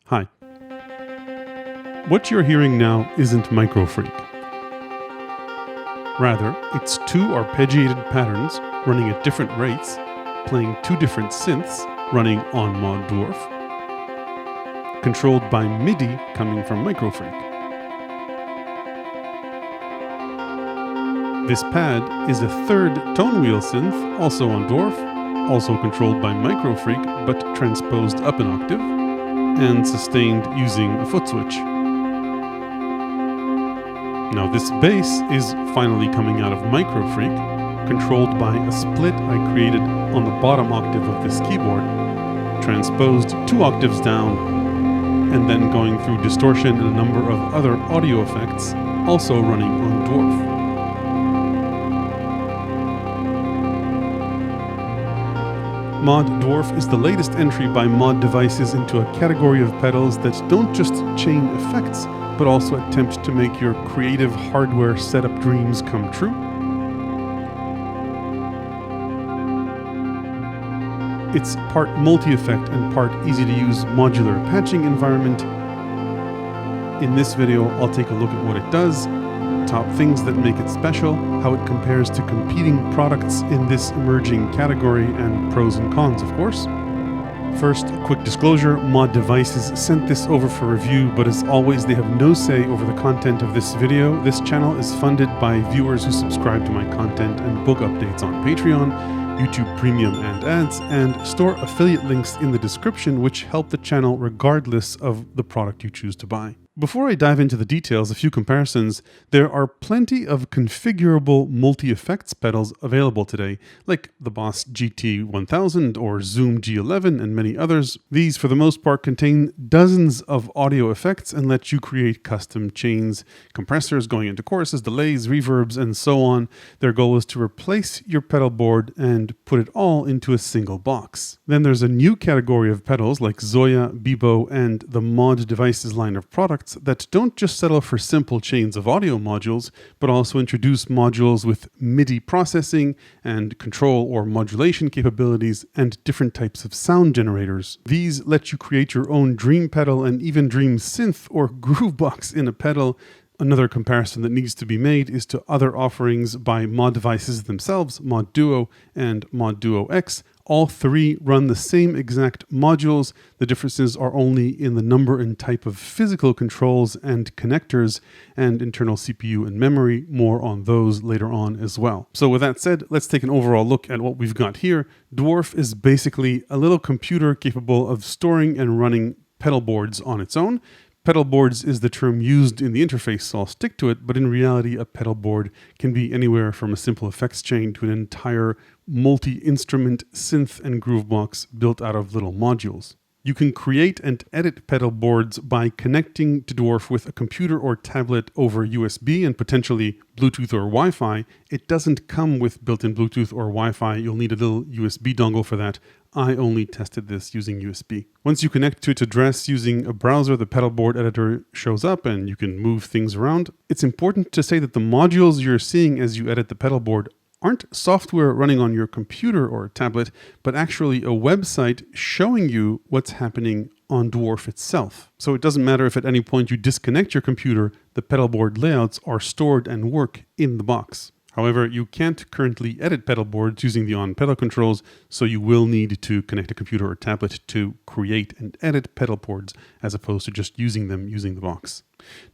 Hi. What you're hearing now isn't Microfreak. Rather, it's two arpeggiated patterns running at different rates, playing two different synths running on MOD Dwarf, controlled by MIDI coming from Microfreak. This pad is a third tone wheel synth, also on Dwarf, also controlled by Microfreak, but transposed up an octave, and sustained using a foot switch. Now this bass is finally coming out of Microfreak, controlled by a split I created on the bottom octave of this keyboard, transposed 2 octaves down, and then going through distortion and a number of other audio effects, also running on Dwarf. MOD Dwarf is the latest entry by MOD devices into a category of pedals that don't just chain effects, but also attempt to make your creative hardware setup dreams come true. It's part multi-effect and part easy-to-use modular patching environment. In this video, I'll take a look at what it does, top things that make it special, how it compares to competing products in this emerging category, and pros and cons, of course. First, a quick disclosure, MOD Devices sent this over for review, but as always, they have no say over the content of this video. This channel is funded by viewers who subscribe to my content and book updates on Patreon, YouTube Premium and ads, and store affiliate links in the description which help the channel regardless of the product you choose to buy. Before I dive into the details, a few comparisons. There are plenty of configurable multi-effects pedals available today, like the Boss GT1000 or Zoom G11 and many others. These, for the most part, contain dozens of audio effects and let you create custom chains, compressors going into choruses, delays, reverbs, and so on. Their goal is to replace your pedal board and put it all into a single box. Then there's a new category of pedals like ZOIA, Beebo, and the MOD Devices line of products that don't just settle for simple chains of audio modules, but also introduce modules with MIDI processing and control or modulation capabilities and different types of sound generators. These let you create your own dream pedal and even dream synth or groovebox in a pedal. Another comparison that needs to be made is to other offerings by MOD devices themselves, MOD Duo and MOD Duo X. All three run the same exact modules. The differences are only in the number and type of physical controls and connectors and internal CPU and memory. More on those later on as well. So with that said, let's take an overall look at what we've got here. Dwarf is basically a little computer capable of storing and running pedal boards on its own. Pedal boards is the term used in the interface, so I'll stick to it, but in reality, a pedal board can be anywhere from a simple effects chain to an entire multi-instrument synth and groovebox built out of little modules. You can create and edit pedal boards by connecting to Dwarf with a computer or tablet over USB and potentially Bluetooth or Wi-Fi. It doesn't come with built-in Bluetooth or Wi-Fi. You'll need a little USB dongle for that. I only tested this using USB. Once you connect to its address using a browser, the pedal board editor shows up and you can move things around. It's important to say that the modules you're seeing as you edit the pedal board aren't software running on your computer or tablet, but actually a website showing you what's happening on Dwarf itself. So it doesn't matter if at any point you disconnect your computer, the pedal board layouts are stored and work in the box. However, you can't currently edit pedal boards using the on-pedal controls, so you will need to connect a computer or tablet to create and edit pedal boards as opposed to just using them using the box.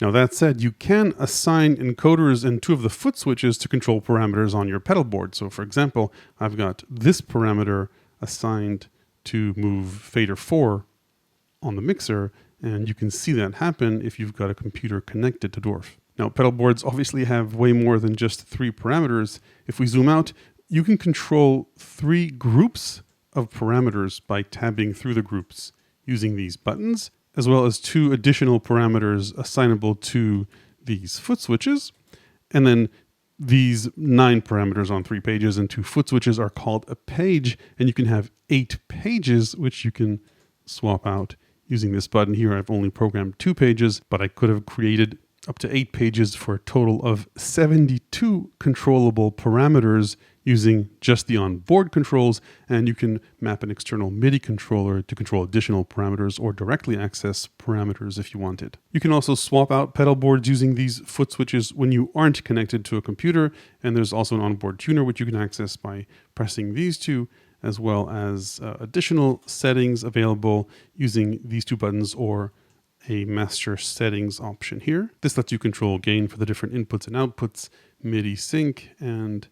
Now that said, you can assign encoders and 2 of the foot switches to control parameters on your pedal board. So for example, I've got this parameter assigned to move fader 4 on the mixer, and you can see that happen if you've got a computer connected to Dwarf. Now, pedal boards obviously have way more than just 3 parameters. If we zoom out, you can control 3 groups of parameters by tabbing through the groups using these buttons, as well as 2 additional parameters assignable to these foot switches. And then these 9 parameters on 3 pages and 2 foot switches are called a page, and you can have 8 pages, which you can swap out using this button here. I've only programmed 2 pages, but I could have created up to 8 pages for a total of 72 controllable parameters using just the onboard controls, and you can map an external MIDI controller to control additional parameters or directly access parameters if you wanted. You can also swap out pedal boards using these foot switches when you aren't connected to a computer, and there's also an onboard tuner which you can access by pressing these two, as well as additional settings available using these two buttons or a master settings option here. This lets you control gain for the different inputs and outputs, MIDI sync, and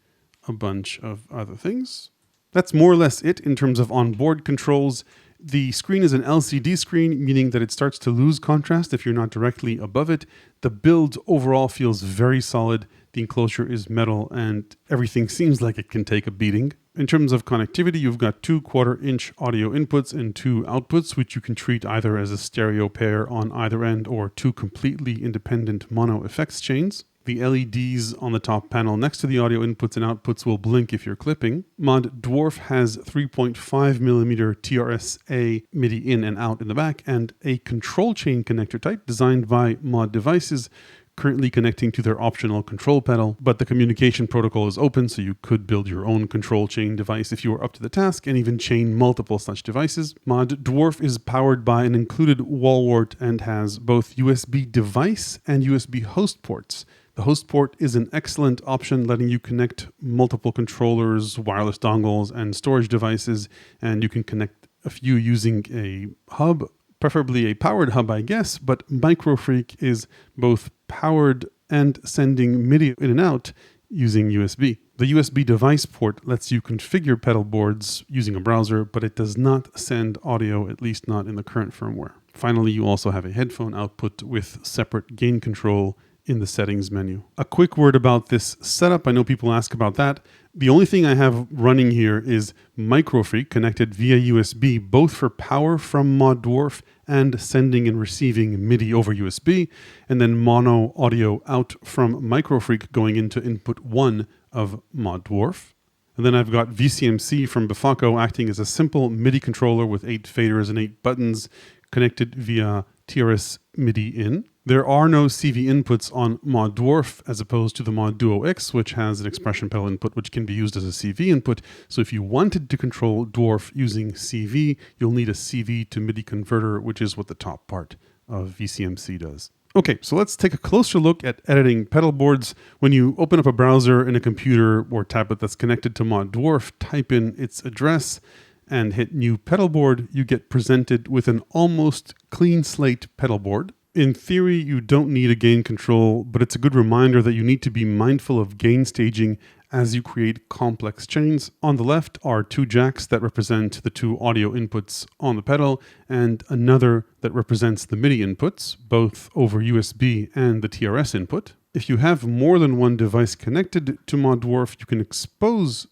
a bunch of other things. That's more or less it in terms of onboard controls. The screen is an LCD screen, meaning that it starts to lose contrast if you're not directly above it. The build overall feels very solid. The enclosure is metal and everything seems like it can take a beating. In terms of connectivity, you've got 2 1/4-inch audio inputs and 2 outputs, which you can treat either as a stereo pair on either end or 2 completely independent mono effects chains. The LEDs on the top panel next to the audio inputs and outputs will blink if you're clipping. MOD Dwarf has 3.5mm TRS-A MIDI in and out in the back, and a control chain connector type designed by MOD Devices, currently connecting to their optional control pedal, but the communication protocol is open, so you could build your own control chain device if you were up to the task and even chain multiple such devices. MOD Dwarf is powered by an included wall wart and has both USB device and USB host ports. The host port is an excellent option, letting you connect multiple controllers, wireless dongles, and storage devices, and you can connect a few using a hub, preferably a powered hub, I guess, but Microfreak is both powered and sending MIDI in and out using USB. The USB device port lets you configure pedal boards using a browser, but it does not send audio, at least not in the current firmware. Finally, you also have a headphone output with separate gain control in the settings menu. A quick word about this setup. I know people ask about that. The only thing I have running here is Microfreak connected via USB, both for power from MOD Dwarf and sending and receiving MIDI over USB, and then mono audio out from Microfreak going into input 1 of MOD Dwarf. And then I've got VCMC from Befaco acting as a simple MIDI controller with 8 faders and 8 buttons connected via TRS MIDI in. There are no CV inputs on MOD Dwarf as opposed to the MOD Duo X, which has an expression pedal input which can be used as a CV input. So if you wanted to control Dwarf using CV, you'll need a CV to MIDI converter, which is what the top part of VCMC does. Okay, so let's take a closer look at editing pedal boards. When you open up a browser in a computer or tablet that's connected to MOD Dwarf, type in its address and hit new pedal board, you get presented with an almost clean slate pedal board. In theory, you don't need a gain control, but it's a good reminder that you need to be mindful of gain staging as you create complex chains. On the left are 2 jacks that represent the 2 audio inputs on the pedal, and another that represents the MIDI inputs, both over USB and the TRS input. If you have more than one device connected to MOD Dwarf, you can expose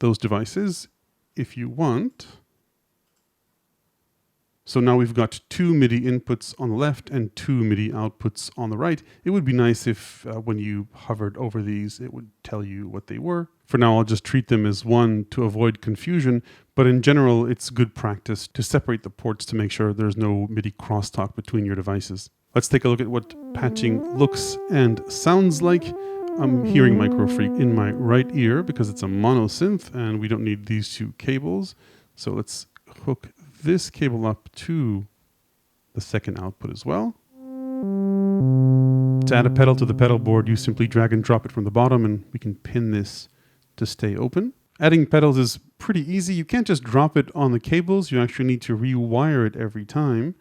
those devices if you want. So now we've got 2 MIDI inputs on the left and 2 MIDI outputs on the right. It would be nice if when you hovered over these, it would tell you what they were. For now, I'll just treat them as one to avoid confusion, but in general, it's good practice to separate the ports to make sure there's no MIDI crosstalk between your devices. Let's take a look at what patching looks and sounds like. I'm hearing Microfreak in my right ear because it's a mono synth and we don't need these 2 cables. So let's hook this cable up to the second output as well. To add a pedal to the pedal board, you simply drag and drop it from the bottom and we can pin this to stay open. Adding pedals is pretty easy. You can't just drop it on the cables. You actually need to rewire it every time.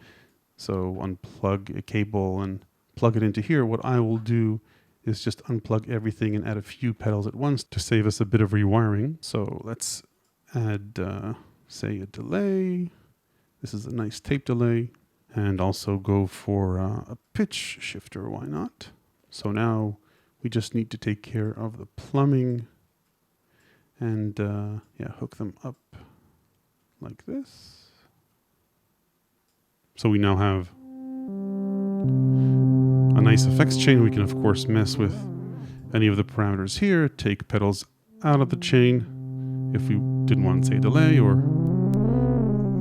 So unplug a cable and plug it into here. What I will do is just unplug everything and add a few pedals at once to save us a bit of rewiring. So let's add, say, a delay. This is a nice tape delay, and also go for a pitch shifter, why not? So now we just need to take care of the plumbing and hook them up like this. So we now have a nice effects chain. We can of course mess with any of the parameters here, take pedals out of the chain if we didn't want to say delay, or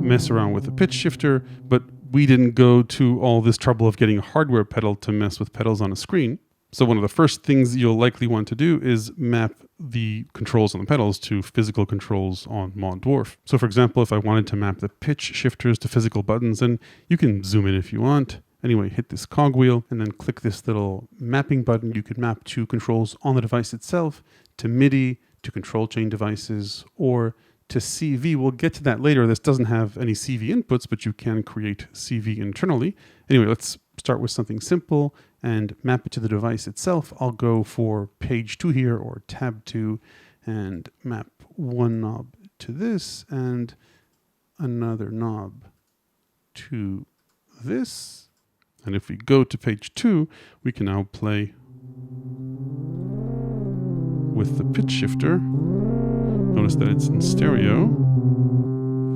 mess around with the pitch shifter, but we didn't go to all this trouble of getting a hardware pedal to mess with pedals on a screen. So one of the first things you'll likely want to do is map the controls on the pedals to physical controls on MOD Dwarf. So for example, if I wanted to map the pitch shifters to physical buttons, and you can zoom in if you want. Anyway, hit this cogwheel and then click this little mapping button. You could map to controls on the device itself, to MIDI, to control chain devices, or to CV. We'll get to that later. This doesn't have any CV inputs, but you can create CV internally. Anyway, let's start with something simple and map it to the device itself. I'll go for page 2 here, or tab 2, and map one knob to this and another knob to this. And if we go to page 2, we can now play with the pitch shifter. Notice that it's in stereo.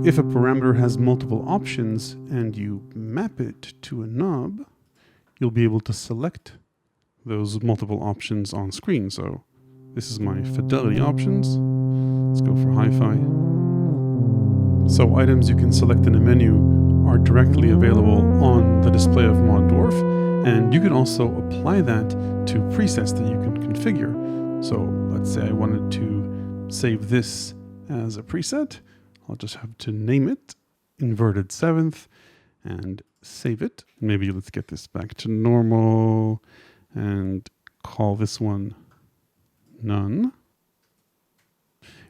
If a parameter has multiple options and you map it to a knob, you'll be able to select those multiple options on screen. So this is my fidelity options. Let's go for hi-fi. So items you can select in a menu are directly available on the display of MOD Dwarf, and you can also apply that to presets that you can configure. So let's say I wanted to save this as a preset. I'll just have to name it inverted seventh and save it. Maybe let's get this back to normal and call this one none.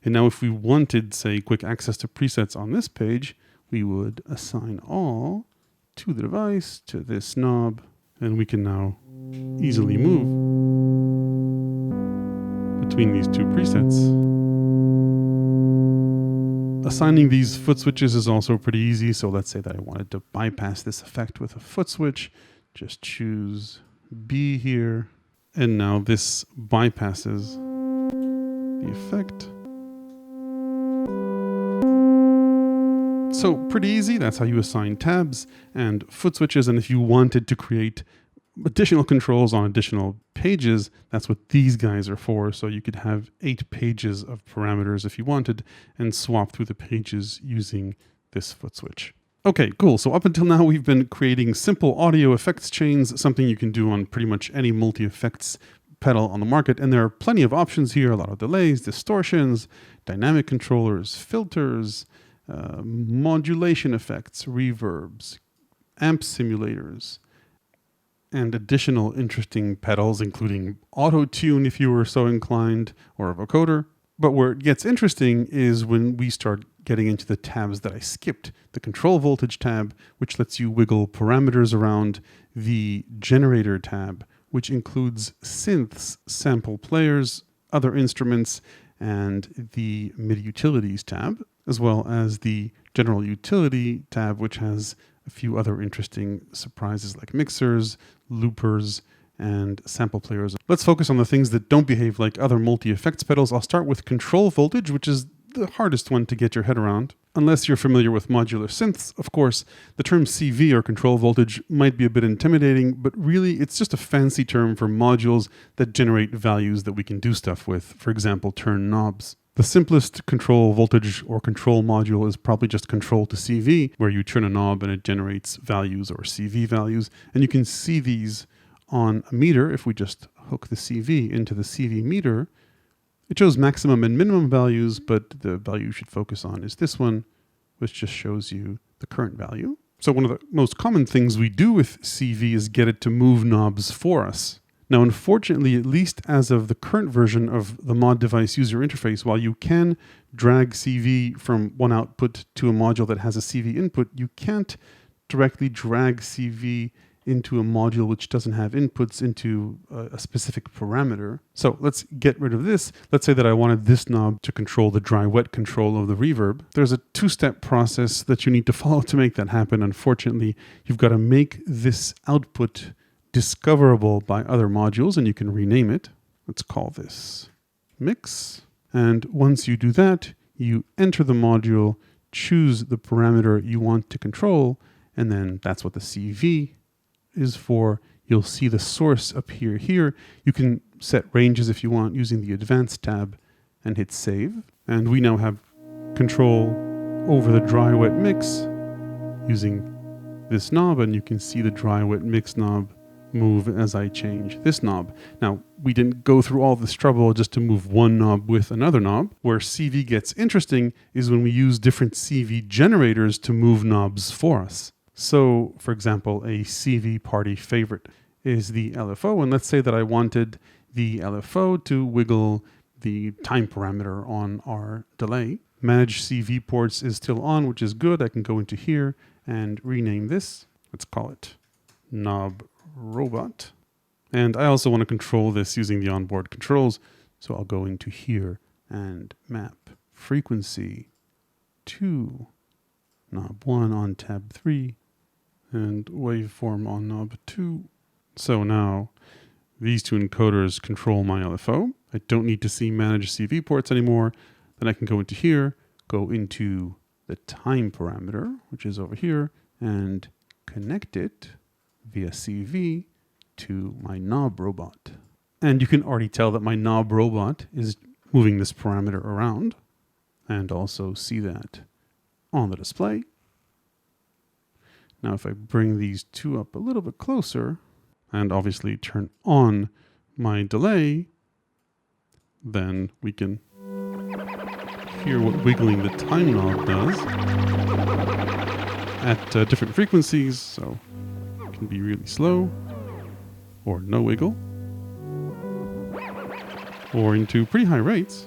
And now if we wanted, say, quick access to presets on this page, we would assign all to the device, to this knob, and we can now easily move between these two presets. Assigning these foot switches is also pretty easy. So let's say that I wanted to bypass this effect with a foot switch. Just choose B here. And now this bypasses the effect. So pretty easy. That's how you assign tabs and foot switches. And if you wanted to create additional controls on additional pages, that's what these guys are for. So you could have 8 pages of parameters if you wanted and swap through the pages using this foot switch. Okay, cool. So up until now, we've been creating simple audio effects chains, something you can do on pretty much any multi-effects pedal on the market. And there are plenty of options here, a lot of delays, distortions, dynamic controllers, filters, modulation effects, reverbs, amp simulators, and additional interesting pedals, including auto-tune if you were so inclined, or a vocoder. But where it gets interesting is when we start getting into the tabs that I skipped. The control voltage tab, which lets you wiggle parameters around, the generator tab, which includes synths, sample players, other instruments, and the MIDI utilities tab, as well as the general utility tab, which has a few other interesting surprises like mixers, loopers, and sample players. Let's focus on the things that don't behave like other multi-effects pedals. I'll start with control voltage, which is the hardest one to get your head around. Unless you're familiar with modular synths, of course, the term CV or control voltage might be a bit intimidating, but really it's just a fancy term for modules that generate values that we can do stuff with. For example, turn knobs. The simplest control voltage or control module is probably just control to CV, where you turn a knob and it generates values or CV values. And you can see these on a meter. If we just hook the CV into the CV meter, it shows maximum and minimum values, but the value you should focus on is this one, which just shows you the current value. So one of the most common things we do with CV is get it to move knobs for us. Now, unfortunately, at least as of the current version of the MOD device user interface, while you can drag CV from one output to a module that has a CV input, you can't directly drag CV into a module which doesn't have inputs into a specific parameter. So let's get rid of this. Let's say that I wanted this knob to control the dry-wet control of the reverb. There's a 2-step process that you need to follow to make that happen. Unfortunately, you've got to make this output discoverable by other modules, and you can rename it. Let's call this mix. And once you do that, you enter the module, choose the parameter you want to control, and then that's what the CV is for. You'll see the source appear here. You can set ranges if you want using the advanced tab and hit save. And we now have control over the dry wet mix using this knob, and you can see the dry wet mix knob move as I change this knob. Now, we didn't go through all this trouble just to move one knob with another knob. Where CV gets interesting is when we use different CV generators to move knobs for us. So, for example, a CV party favorite is the LFO, and let's say that I wanted the LFO to wiggle the time parameter on our delay. Manage CV ports is still on, which is good. I can go into here and rename this. Let's call it knob robot. And I also want to control this using the onboard controls. So I'll go into here and map frequency to knob 1 on tab 3 and waveform on knob 2. So now these two encoders control my LFO. I don't need to see manage CV ports anymore. Then I can go into here, go into the time parameter, which is over here, and connect it via CV to my knob robot. And you can already tell that my knob robot is moving this parameter around, and also see that on the display. Now if I bring these two up a little bit closer, and obviously turn on my delay, then we can hear what wiggling the time knob does at different frequencies. So it can be really slow, or no wiggle, or into pretty high rates.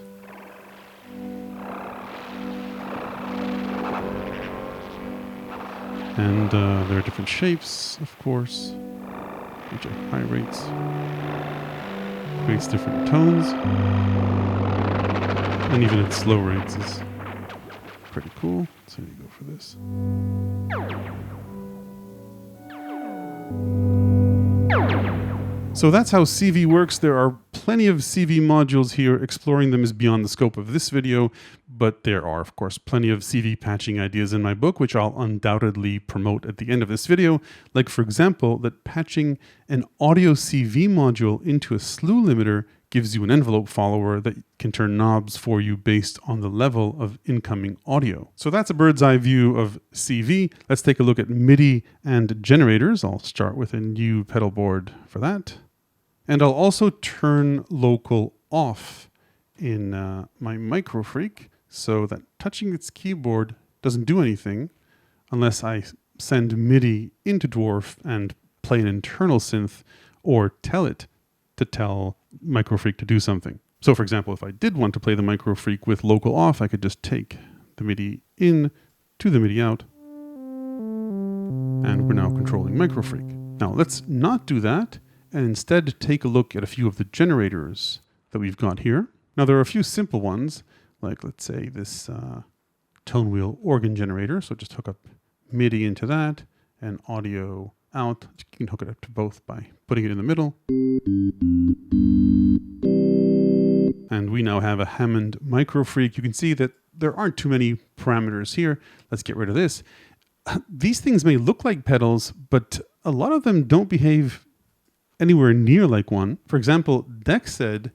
And there are different shapes, of course, which at high rates creates different tones. And even at slow rates is pretty cool. So you go for this. So that's how CV works. There are plenty of CV modules here. Exploring them is beyond the scope of this video, but there are, of course, plenty of CV patching ideas in my book, which I'll undoubtedly promote at the end of this video. Like, for example, that patching an audio CV module into a slew limiter gives you an envelope follower that can turn knobs for you based on the level of incoming audio. So that's a bird's eye view of CV. Let's take a look at MIDI and generators. I'll start with a new pedal board for that. And I'll also turn local off in my Microfreak so that touching its keyboard doesn't do anything unless I send MIDI into Dwarf and play an internal synth or tell it to tell Microfreak to do something. So for example, if I did want to play the Microfreak with local off, I could just take the MIDI in to the MIDI out, and we're now controlling Microfreak. Now let's not do that, and instead take a look at a few of the generators that we've got here. Now there are a few simple ones, like let's say this tone wheel organ generator. So just hook up MIDI into that and audio out. You can hook it up to both by putting it in the middle. And we now have a Hammond Microfreak. You can see that there aren't too many parameters here. Let's get rid of this. These things may look like pedals, but a lot of them don't behave anywhere near like one. For example, DEXED,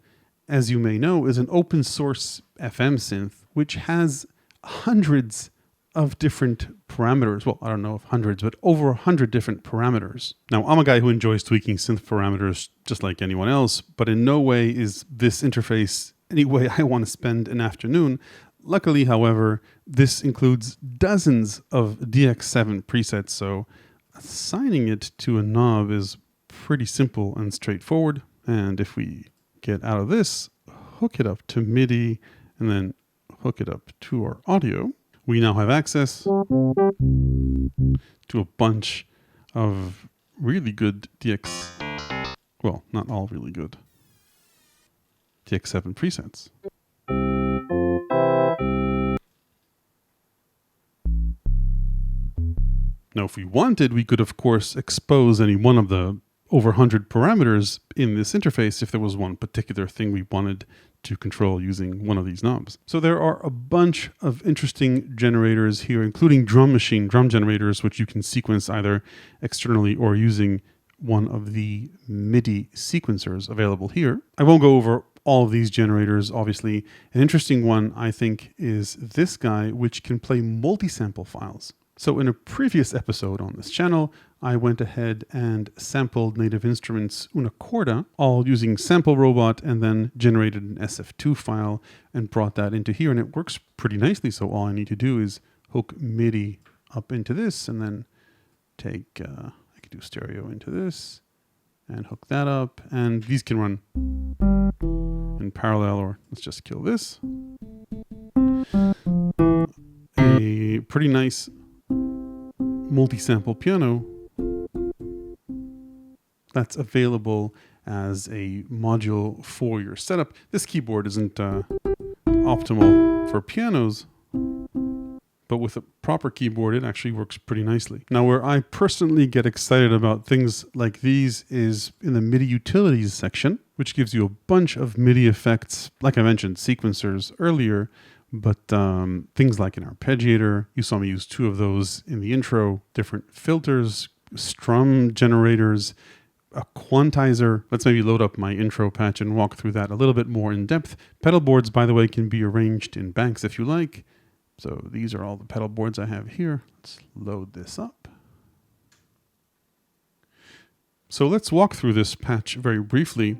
as you may know, is an open source FM synth, which has hundreds of different parameters. Well, I don't know if hundreds, but over 100 different parameters. Now, I'm a guy who enjoys tweaking synth parameters just like anyone else, but in no way is this interface any way I want to spend an afternoon. Luckily, however, this includes dozens of DX7 presets, so assigning it to a knob is pretty simple and straightforward. And if we get out of this, hook it up to MIDI, and then hook it up to our audio, we now have access to a bunch of really good well, not all really good, DX7 presets. Now, if we wanted, we could, of course, expose any one of the over 100 parameters in this interface if there was one particular thing we wanted to control using one of these knobs. So there are a bunch of interesting generators here, including drum generators, which you can sequence either externally or using one of the MIDI sequencers available here. I won't go over all of these generators, obviously. An interesting one, I think, is this guy, which can play multi-sample files. So in a previous episode on this channel, I went ahead and sampled Native Instruments una corda, all using Sample Robot, and then generated an SF2 file and brought that into here, and it works pretty nicely. So all I need to do is hook MIDI up into this, and then take, I could do stereo into this, and hook that up, and these can run in parallel, or let's just kill this. A pretty nice multi-sample piano that's available as a module for your setup. This keyboard isn't optimal for pianos, but with a proper keyboard, it actually works pretty nicely. Now, where I personally get excited about things like these is in the MIDI utilities section, which gives you a bunch of MIDI effects, like I mentioned, sequencers earlier, but things like an arpeggiator. You saw me use 2 of those in the intro, different filters, strum generators, a quantizer. Let's maybe load up my intro patch and walk through that a little bit more in depth. Pedal boards, by the way, can be arranged in banks if you like. So these are all the pedal boards I have here. Let's load this up. So let's walk through this patch very briefly.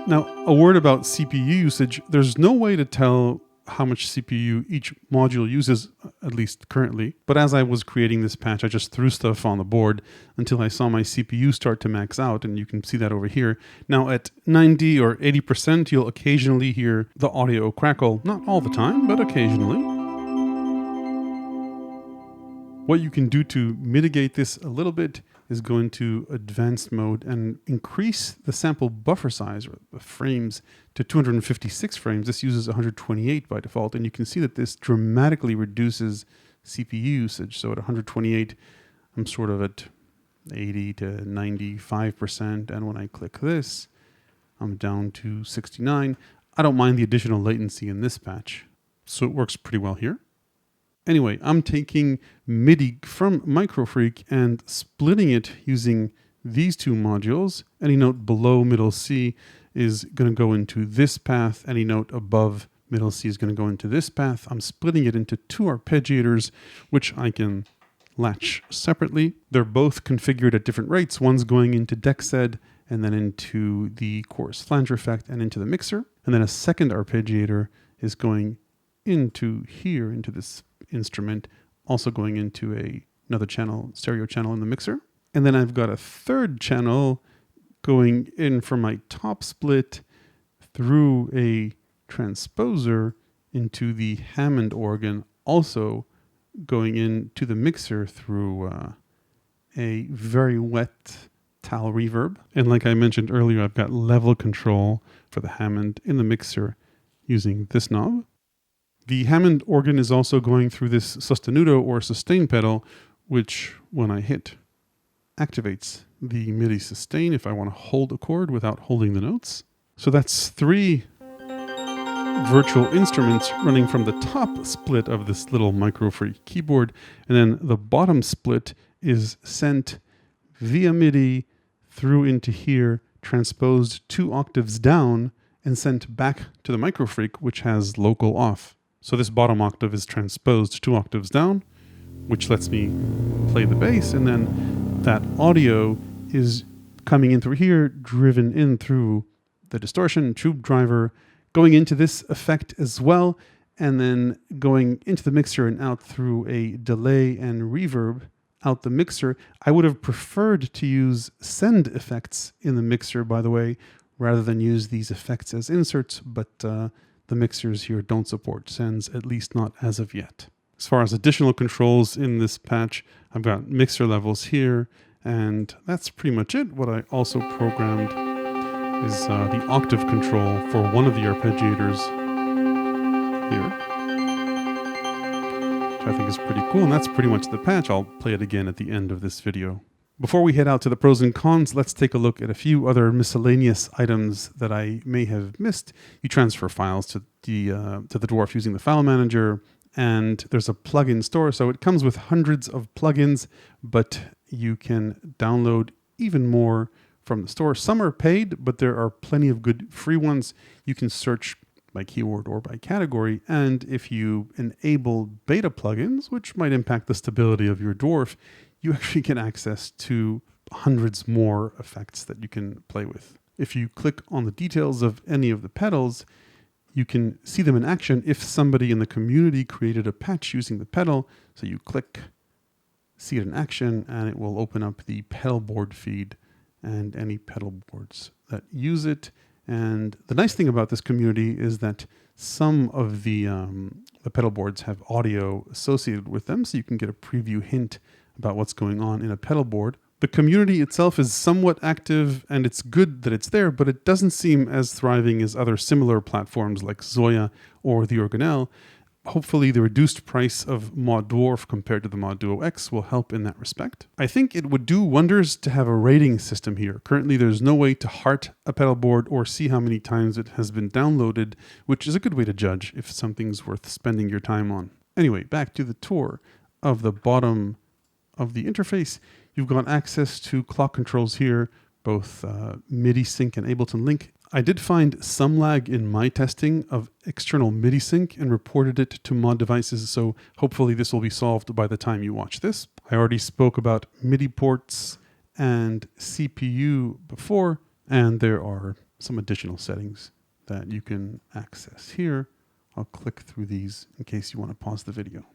Now, a word about CPU usage. There's no way to tell how much CPU each module uses, at least currently. But as I was creating this patch, I just threw stuff on the board until I saw my CPU start to max out, and you can see that over here. Now at 90 or 80%, you'll occasionally hear the audio crackle. Not all the time, but occasionally. What you can do to mitigate this a little bit is go into advanced mode and increase the sample buffer size, or the frames, to 256 frames. This uses 128 by default, and you can see that this dramatically reduces CPU usage. So at 128, I'm sort of at 80 to 95%, and when I click this, I'm down to 69. I don't mind the additional latency in this patch, so it works pretty well here. Anyway, I'm taking MIDI from Microfreak and splitting it using these 2 modules. Any note below middle C is going to go into this path. Any note above middle C is going to go into this path. I'm splitting it into 2 arpeggiators, which I can latch separately. They're both configured at different rates. One's going into DEXED and then into the chorus flanger effect and into the mixer. And then a second arpeggiator is going into here, into this instrument, also going into another channel, stereo channel in the mixer. And then I've got a third channel going in from my top split through a transposer into the Hammond organ, also going into the mixer through a very wet tal reverb. And like I mentioned earlier, I've got level control for the Hammond in the mixer using this knob. The Hammond organ is also going through this sostenuto or sustain pedal, which when I hit activates the MIDI sustain if I want to hold a chord without holding the notes. So that's 3 virtual instruments running from the top split of this little Microfreak keyboard, and then the bottom split is sent via MIDI through into here, transposed 2 octaves down, and sent back to the Microfreak, which has local off. So this bottom octave is transposed 2 octaves down, which lets me play the bass, and then that audio is coming in through here, driven in through the distortion tube driver, going into this effect as well, and then going into the mixer and out through a delay and reverb out the mixer. I would have preferred to use send effects in the mixer, by the way, rather than use these effects as inserts, but the mixers here don't support sends, at least not as of yet. As far as additional controls in this patch, I've got mixer levels here, and that's pretty much it. What I also programmed is the octave control for one of the arpeggiators here, which I think is pretty cool, and that's pretty much the patch. I'll play it again at the end of this video. Before we head out to the pros and cons, let's take a look at a few other miscellaneous items that I may have missed. You transfer files to the Dwarf using the file manager, and there's a plugin store. So it comes with hundreds of plugins, but you can download even more from the store. Some are paid, but there are plenty of good free ones. You can search by keyword or by category. And if you enable beta plugins, which might impact the stability of your dwarf, you actually get access to hundreds more effects that you can play with. If you click on the details of any of the pedals, you can see them in action if somebody in the community created a patch using the pedal. So you click, see it in action, and it will open up the pedalboard feed and any pedal boards that use it. And the nice thing about this community is that some of the pedal boards have audio associated with them, so you can get a preview hint about what's going on in a pedal board. The community itself is somewhat active, and it's good that it's there, but it doesn't seem as thriving as other similar platforms like ZOIA or the Organelle. Hopefully the reduced price of MOD Dwarf compared to the MOD Duo X will help in that respect. I think it would do wonders to have a rating system here. Currently there's no way to heart a pedal board or see how many times it has been downloaded, which is a good way to judge if something's worth spending your time on. Anyway, back to the tour. Of the bottom of the interface, you've got access to clock controls here, both MIDI sync and Ableton Link. I did find some lag in my testing of external MIDI sync and reported it to mod devices, so hopefully this will be solved by the time you watch this. I already spoke about MIDI ports and CPU before, and there are some additional settings that you can access here. I'll click through these in case you want to pause the video.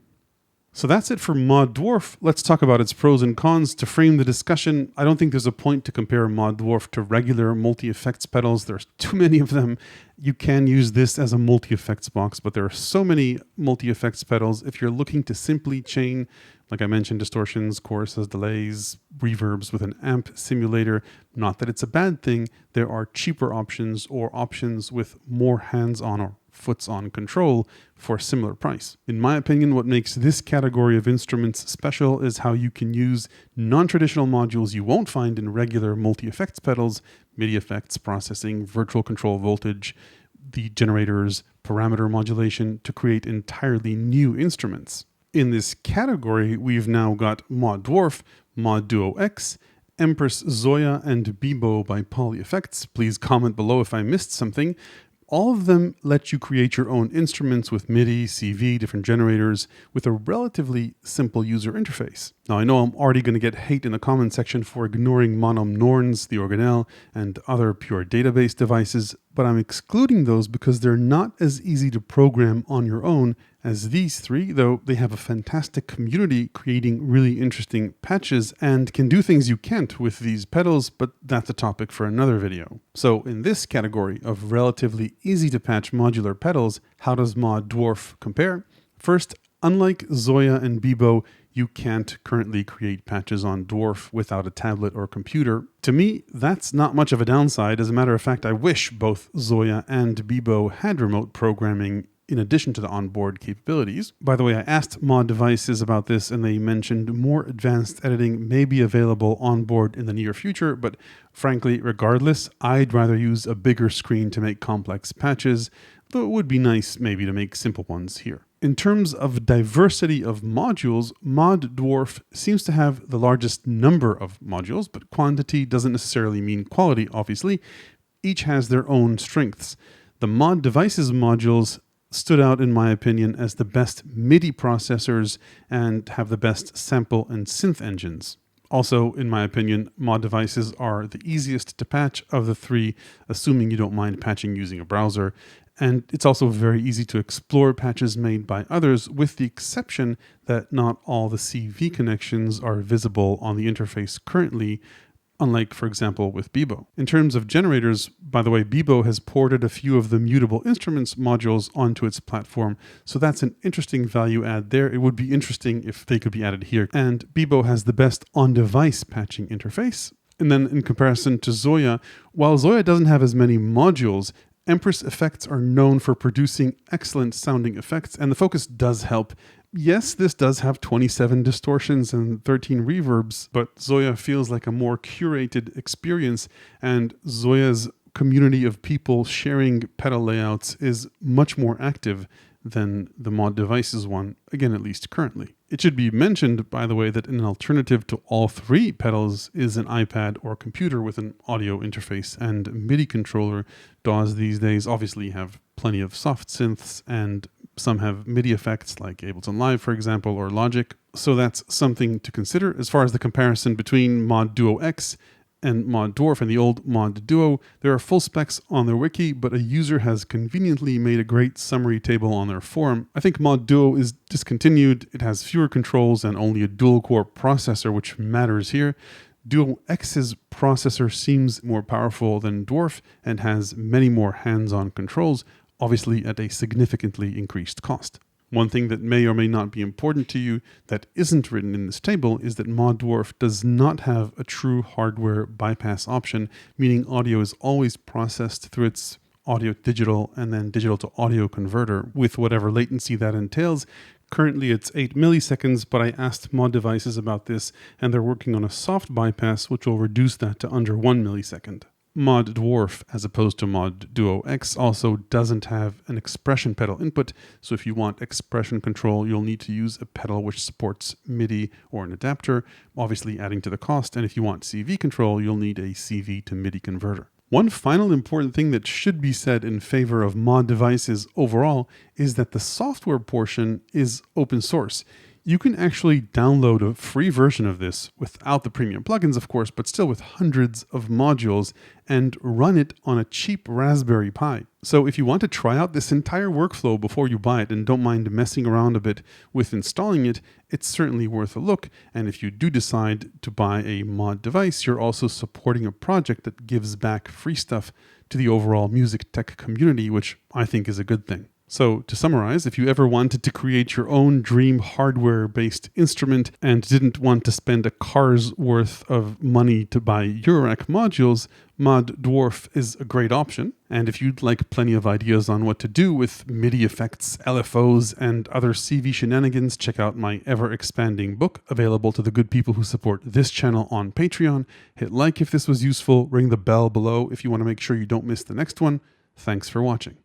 So that's it for MOD Dwarf. Let's talk about its pros and cons. To frame the discussion, I don't think there's a point to compare MOD Dwarf to regular multi-effects pedals. There's too many of them. You can use this as a multi-effects box, but there are so many multi-effects pedals. If you're looking to simply chain, like I mentioned, distortions, choruses, delays, reverbs with an amp simulator, not that it's a bad thing, there are cheaper options or options with more hands-on or foots-on control for a similar price. In my opinion, what makes this category of instruments special is how you can use non-traditional modules you won't find in regular multi-effects pedals, MIDI effects, processing, virtual control voltage, the generators, parameter modulation to create entirely new instruments. In this category, we've now got MOD Dwarf, MOD Duo X, Empress ZOIA, and Beebo by Poly Effects. Please comment below if I missed something. All of them let you create your own instruments with MIDI, CV, different generators, with a relatively simple user interface. Now I know I'm already going to get hate in the comment section for ignoring Monom Norns, the Organelle, and other pure database devices, but I'm excluding those because they're not as easy to program on your own as these three, though they have a fantastic community creating really interesting patches and can do things you can't with these pedals, but that's a topic for another video. So in this category of relatively easy to patch modular pedals, how does MOD Dwarf compare? First, unlike ZOIA and Beebo, you can't currently create patches on Dwarf without a tablet or computer. To me, that's not much of a downside. As a matter of fact, I wish both ZOIA and Beebo had remote programming in addition to the onboard capabilities. By the way, I asked mod devices about this and they mentioned more advanced editing may be available on board in the near future, but frankly, regardless, I'd rather use a bigger screen to make complex patches, though it would be nice maybe to make simple ones here. In terms of diversity of modules, MOD Dwarf seems to have the largest number of modules, but quantity doesn't necessarily mean quality, obviously. Each has their own strengths. The mod devices modules stood out, in my opinion, as the best MIDI processors and have the best sample and synth engines. Also, in my opinion, mod devices are the easiest to patch of the three, assuming you don't mind patching using a browser. And it's also very easy to explore patches made by others, with the exception that not all the CV connections are visible on the interface currently, unlike, for example, with Beebo. In terms of generators, by the way, Beebo has ported a few of the mutable instruments modules onto its platform, so that's an interesting value add there. It would be interesting if they could be added here. And Beebo has the best on-device patching interface. And then in comparison to ZOIA, while ZOIA doesn't have as many modules, Empress effects are known for producing excellent sounding effects, and the focus does help. Yes, this does have 27 distortions and 13 reverbs, but ZOIA feels like a more curated experience, and ZOIA's community of people sharing pedal layouts is much more active than the MOD Devices one, again, at least currently. It should be mentioned, by the way, that an alternative to all three pedals is an iPad or computer with an audio interface and MIDI controller. DAWs these days obviously have plenty of soft synths, and some have MIDI effects like Ableton Live, for example, or Logic. So that's something to consider. As far as the comparison between MOD Duo X and MOD Dwarf and the old MOD Duo, there are full specs on their wiki, but a user has conveniently made a great summary table on their forum. I think MOD Duo is discontinued. It has fewer controls and only a dual-core processor, which matters here. Duo X's processor seems more powerful than Dwarf and has many more hands-on controls, obviously at a significantly increased cost. One thing that may or may not be important to you that isn't written in this table is that MOD Dwarf does not have a true hardware bypass option, meaning audio is always processed through its audio digital and then digital to audio converter with whatever latency that entails. Currently it's 8 milliseconds, but I asked MOD Devices about this and they're working on a soft bypass which will reduce that to under 1 millisecond. MOD Dwarf, as opposed to MOD Duo X, also doesn't have an expression pedal input, so if you want expression control, you'll need to use a pedal which supports MIDI or an adapter, obviously adding to the cost, and if you want CV control, you'll need a CV to MIDI converter. One final important thing that should be said in favor of MOD Devices overall is that the software portion is open source. You can actually download a free version of this without the premium plugins, of course, but still with hundreds of modules and run it on a cheap Raspberry Pi. So if you want to try out this entire workflow before you buy it and don't mind messing around a bit with installing it, it's certainly worth a look. And if you do decide to buy a MOD device, you're also supporting a project that gives back free stuff to the overall music tech community, which I think is a good thing. So to summarize, if you ever wanted to create your own dream hardware-based instrument and didn't want to spend a car's worth of money to buy Eurorack modules, MOD Dwarf is a great option. And if you'd like plenty of ideas on what to do with MIDI effects, LFOs, and other CV shenanigans, check out my ever-expanding book, available to the good people who support this channel on Patreon. Hit like if this was useful, ring the bell below if you want to make sure you don't miss the next one. Thanks for watching.